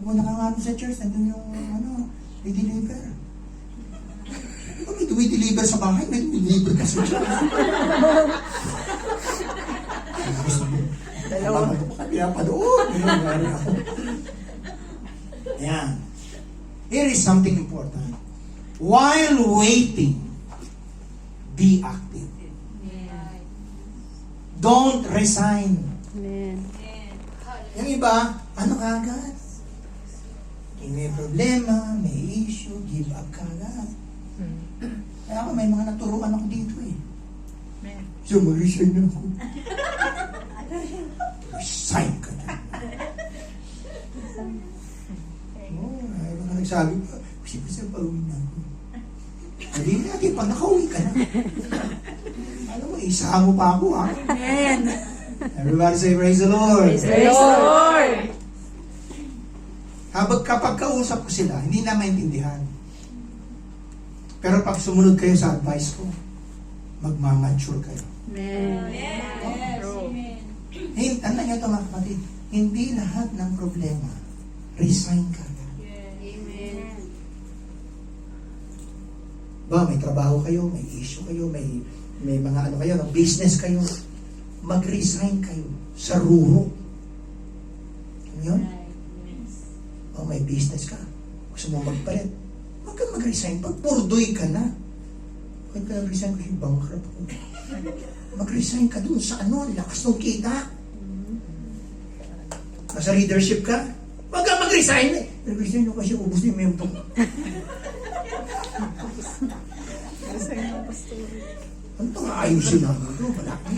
Pumunta ka nga sa church, nandun yung, i-deliver. Kung may deliver sa bahay, may deliver ka sa church. Dalawa. Kaya pa doon. Ayan. Here is something important. While waiting, be active. Don't resign. Amen. Yung iba, ano kagad? Kung may problema, may issue, give up kagad. Kaya ako, may mga naturuan ako dito eh. So, mag-resign na ako. Resign ka na. Ay, mga nagsabi pa, kasi pauwi na ako. Hindi natin, pag nakauwi ka na. Alam mo, isa mo pa ako, ha? Amen. Everybody say, praise the Lord. Praise the Lord. Kapag kausap ko sila, hindi na maintindihan. Pero pag sumunod kayo sa advice ko, magmamature kayo. Amen. Tandaan nyo ito mga kapatid, hindi lahat ng problema, resign ka. Amen. Ba, may trabaho kayo, may issue kayo, may mga ano kayo, ng business kayo, mag-resign kayo sa ruro. Ano yun? O, may business ka, gusto mo magpalit, huwag kang mag-resign, pagpurdoy ka na. Huwag ka nag-resign kasi bankrupt ko. Mag-resign ka dun sa lakas ng kita. Nasa leadership ka, huwag kang mag-resign eh. Nag-resign nyo kasi ubus na yung memento ko. Ano ito nga ayusin namin ito? Malaki.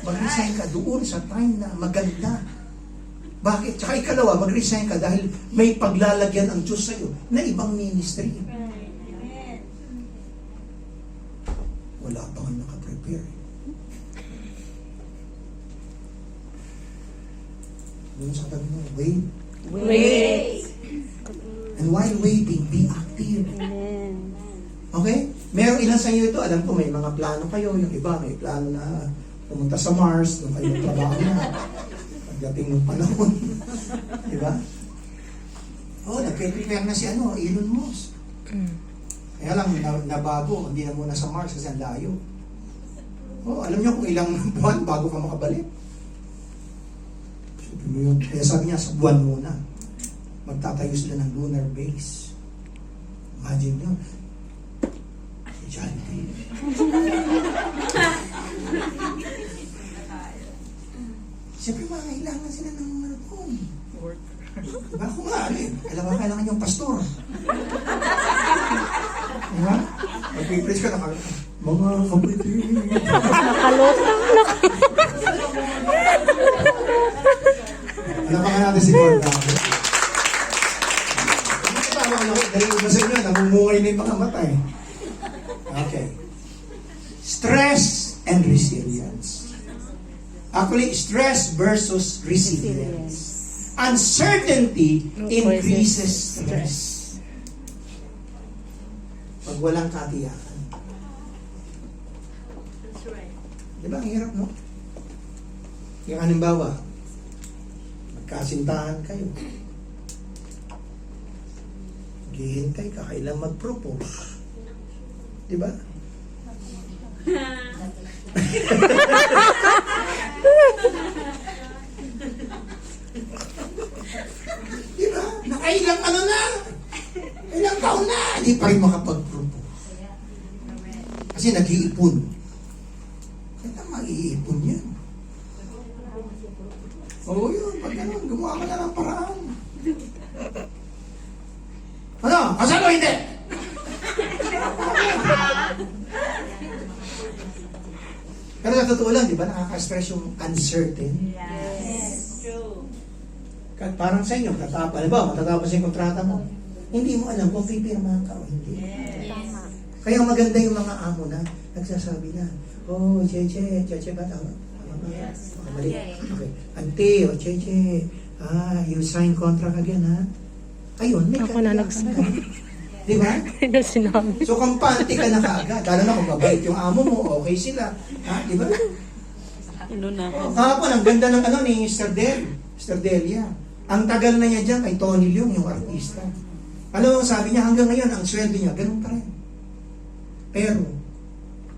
Mag-resign ka doon sa time na maganda. Bakit? Tsaka ikalawa, mag-resign ka dahil may paglalagyan ang Diyos sa'yo na ibang ministry. Wala pa nga nakaprepare. Doon sa tabi mo, wait. Wait. And while waiting, be active. Amen. Okay? Merong ilan sa inyo ito, alam ko may mga plano kayo, yung iba may plano na pumunta sa Mars, doon kayo trabaho na. Pagdating ng panahon. Diba? Oh, nagpe-prepare na si Elon Musk. Kaya lang, nabago, hindi na muna sa Mars kasi ang layo. Oh, alam niyo kung ilang buwan bago ka makabalik? Kaya sabi niya, sa buwan muna. Magtatayo sila ng lunar base. Imagine nyo. Siyempre, kailangan sila ng marathon. Diba? Kung nga, kailangan yung pastor. Diba? Mag-preach ka na mga kapatid. Nakalotang. Alamangan natin si Gordon. Dahil iba sa inyo, namumungay na yung mga mata eh. Okay. Stress and resilience. Actually, stress versus resilience. Uncertainty increases stress. Pag walang katiyakan. Diba, ang hirap, no? Yung halimbawa, magkasintahan kayo. Hihintay ka, kailan mag-propose. Diba? Diba? Nakailang ilang taon na, hindi pa rin makapag-propose. Kasi nag-iipon. Kaya mag-iipon yan. Oo yun, pag gano'n, gumawa ka na ng paraan. Ano? Kasal o hindi? Pero sa totoo lang, di ba, nakaka-stress yung uncertain? Yes. True. Parang sa inyo, matatapos yung kontrata mo. Hindi mo alam kung pipirmahan ka o hindi. Tama. Kaya maganda yung mga amo na nagsasabi na, oh, Cheche ba tama? Yes. Mali. Okay. Ante, o Cheche, you sign contract again, ha? Ayun, may Ako na nagsabi. Di ba? Ano sinabi? So, kampante ka na kaagad. Lalo na kung mabait yung amo mo, okay sila. Ha? Di ba? Ano na? Kahapon, ang ganda ng ni Sir Del. Sister Delia. Ang tagal na niya dyan kay Tony Leung, yung artista. Alam mo, sabi niya, hanggang ngayon, ang sweldo niya, ganun pa rin. Pero,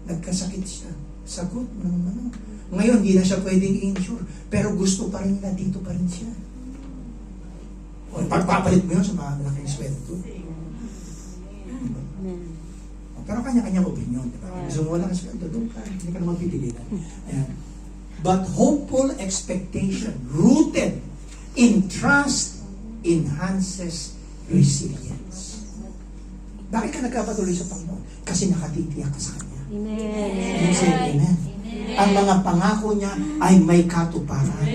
nagkasakit siya. Sagot, ano. Ngayon, hindi na siya pwedeng i-insure. Pero gusto pa rin niya, dito pa rin siya. O, pagpapalit mo yun sa mga malaking sweldo. Pero kanya-kanyang opinion, di ba? Gusto mo walang sweldo, doon ka. Hindi ka naman pipilitan. Ayan. But hopeful expectation, rooted in trust, enhances resilience. Bakit ka nagkapatuloy sa Panginoon? Kasi nakatitiyak ka sa Kanya. Amen. Say amen. Ang mga pangako niya ay may katuparan.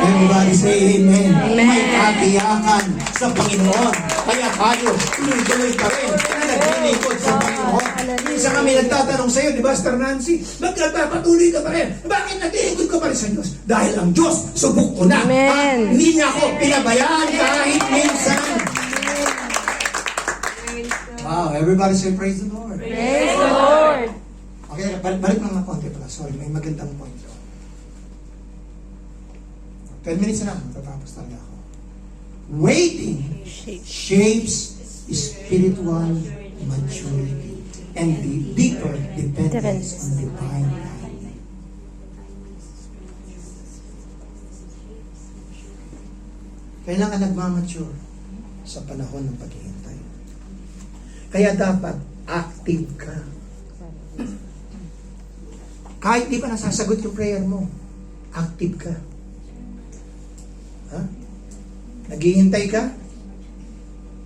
Everybody say amen. May katiyakan sa Panginoon. Kaya tayo, tuloy-tuloy pa rin na naglilingkod sa Panginoon. Minsan kami nagtatanong sa iyo, di ba, Sir Nancy? Ba't nagpapatuloy ka pa rin? Bakit naglilingkod ka pa rin sa Diyos? Dahil ang Diyos, subok ko na. Amen. Hindi niya ako pinabayaan kahit minsan. Wow, everybody say praise the Lord. Praise the Lord. Okay, balik lang ng konti pala. Sorry, may magandang point. 10 minutes na lang, matatapos talaga ako. Waiting shapes spiritual maturity and deeper dependence on divine guidance. Kailangan nagmamature sa panahon ng paghihintay. Kaya dapat active ka. Kahit di pa nasasagot yung prayer mo, active ka. Ha? Naghihintay ka?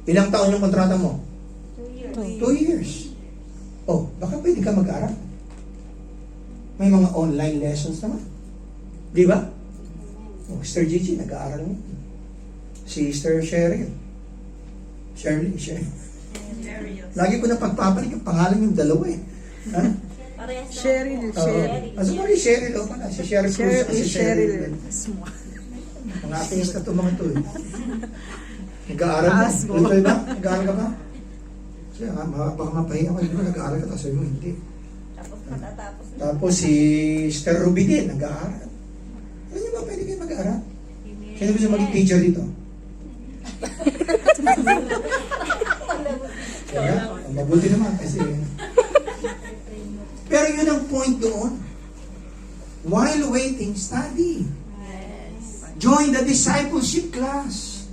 Ilang taon yung kontrata mo? 2 years. Oh, baka pwede ka mag-aral. May mga online lessons naman. Di ba? Oh, Sister Gigi, nag-aaral mo. Si Sister Cheryl. Shirley. Lagi ko na pagpapalit yung pangalan yung dalawa eh. Ha? Cheryl. Asa mo rin Cheryl o pala? Si Cheryl Cruz at si Cheryl. Mga artista to mga to eh. Nag-aaral ka? Ito ba? Nag-aaral ka ba? Kasi baka mapahinga ko. Hindi ba nag-aaral ka? Tapos sabi mo hindi. Tapos si Sister Ruby din nag-aaral. Alam niyo ba pwede kayo mag-aaral? Sino gusto maging teacher dito? Kaya, mabuti naman kasi pero yun ang point doon. While waiting, study. Join the discipleship class.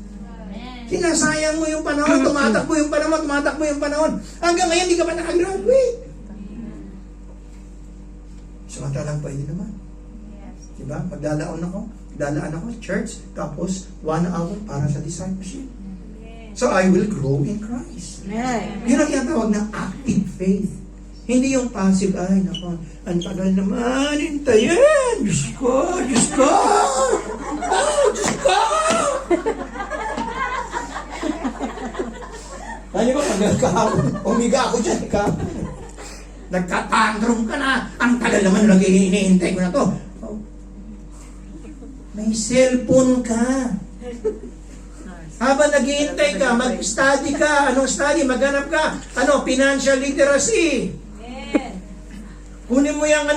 Sinasayang mo yung panahon, tumatakbo yung panahon. Hanggang ngayon, di ka pa nakagraduate. Samantalang pwede naman. Diba? Magdalaan ako, church, tapos 1 hour para sa discipleship. So I will grow in Christ. Yun ang tinatawag na active faith. Hindi yung passive, ay nako, ang tagal naman, hintayin, Diyos ko. Diyos ko! Kaya ko, kahapon, umiga ako dyan, nagtatantrum ka na, ang tagal naman hinihintay ko na to. Oh. May cellphone ka. Habang naghihintay ka, mag-study ka. Anong study? Maghanap ka. Financial literacy. Kunin mo yung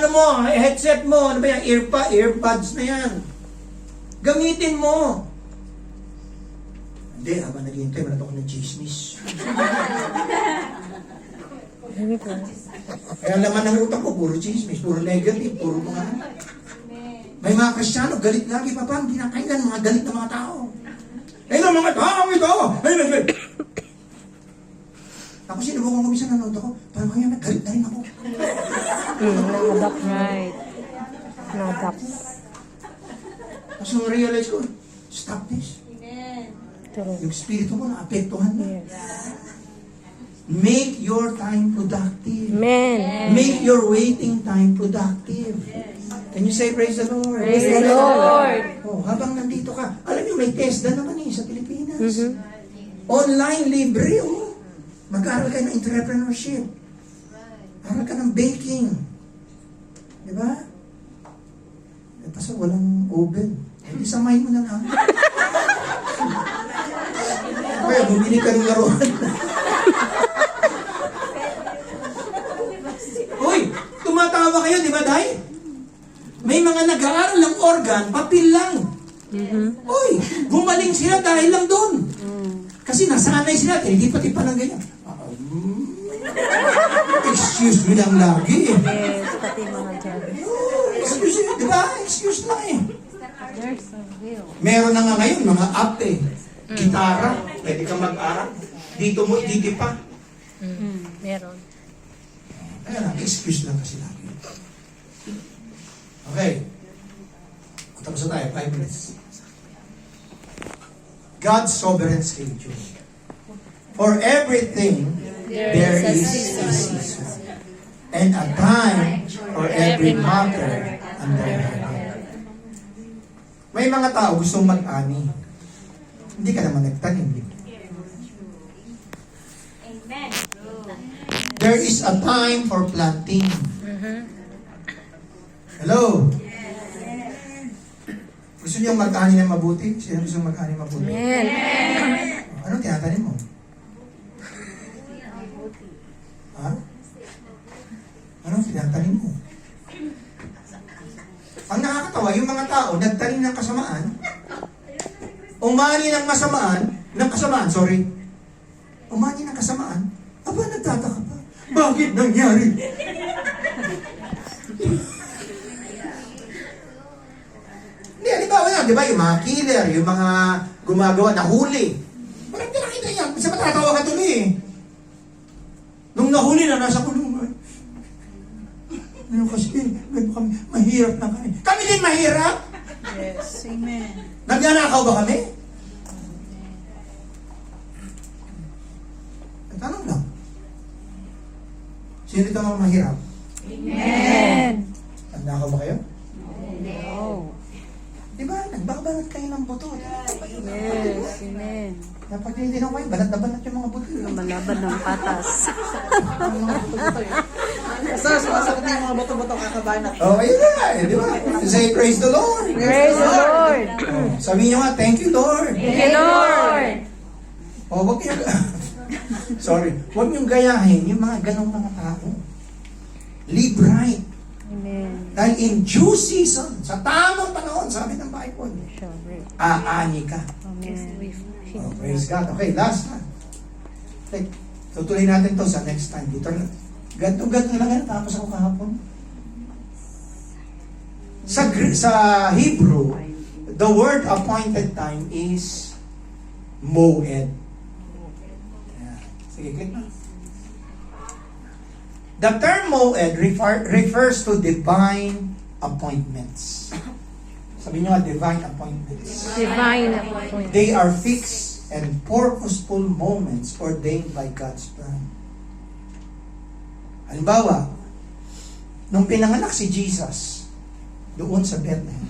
headset mo, earbuds na yan. Gamitin mo. Hindi, habang naghihintay, wala ako ng chismis. Kaya laman ng utak ko, puro chismis, puro negative, puro mga may mga Kristiyano, galit lagi pa pa, hindi nakailan, mga galit na mga tao. Ito mga tao, ito! Ako sinubukan ko minsan nanood ako, parang kaya nagalit na rin ako. Na-adapt right. Na-adapt. Tapos nung realize ko, stop this. True. Yung spirito mo naapektuhan na. Yes. Make your time productive. Amen. Make your waiting time productive. Can you say praise the Lord? Praise the Lord. Oh, habang nandito ka, alam niyo may TESDA naman sa Pilipinas. Online libre, oh. Mag-aaral ka ng entrepreneurship. Aral ka ng baking. Di ba? Kaso walang oven. Hindi samahin mo na lang. Kaya bumili ka ng laruan. Uy, tumatawa kayo, di ba, Day? May mga nag-aaral ng organ, papel lang. Uy, gumaling sila dahil lang doon. Kasi nasanay sila, hindi pati pa ng ganyan. Excuse me lang lagi. Yes, pati mga dyan. Excuse me, di ba? Excuse lang eh. There's a will. Meron na nga ngayon, mga app eh. Gitara, pwede ka mag-aral. Dito mo, dito pa. Meron. Kaya lang, excuse lang kasi lagi. Okay. Tapos na tayo, 5 minutes. God's sovereign schedule. For everything, there is a season. And a time for every matter under heaven. May mga tao gustong mag-ani. Hindi ka naman nagtanim. Amen. There is a time for planting. Hello? Gusto niyo mag-ani na mabuti? Sino gusto mag-ani mabuti? Amen. Anong tinatanim mo? Ha? Anong tinatanim mo? Ang nakakatawa, yung mga tao, nagtanim ng kasamaan, umani ng kasamaan, umani ng kasamaan, aba, nagtataka pa. Bakit nangyari? Hindi, halimbawa yan, di ba? Yung mga killer, yung mga gumagawa na huli. Parang pinakita niya, kasi matatawa ka tuloy eh. Nung nahuli na, nasa kulungan. Ano kasi, gano'n kami, mahirap na kami. Kami din mahirap? Yes. Amen. Nagnanakaw ba kami? Tanong lang. Sino dito mga mahirap? Amen. Nagnakaw ba kayo? No. Di ba? Nagbabanat kayo ng buto. Yes. Amen. Dapat hindi na kayo, banat na banat yung mga buto. Malaban ng patas. So, sumasakit na yung mga boto-boto kakabanat. Oh, ayun na. Di ba? Say, praise the Lord. Praise the Lord. Oh, sabihin nyo nga, thank you, Lord. Thank you, Lord. Oh, wag niyo, sorry, wag niyong gayahin yung mga ganong mga tao. Live right. Amen. Dahil in due season, sa tamang panahon, sabi ng Bible, Sorry. aani ka. Amen. Oh, praise God. Okay, last na. Okay, tutuloy natin to sa next time. Dito lang. Ganto lang yan, tapos ako kahapon. Sa Hebrew, the word appointed time is moed. Ayan. Sige, click na. The term moed refers to divine appointments. Sabi nyo nga, divine appointments. Divine appointment. They are fixed and purposeful moments ordained by God's plan. Halimbawa, nung pinanganak si Jesus doon sa Bethlehem,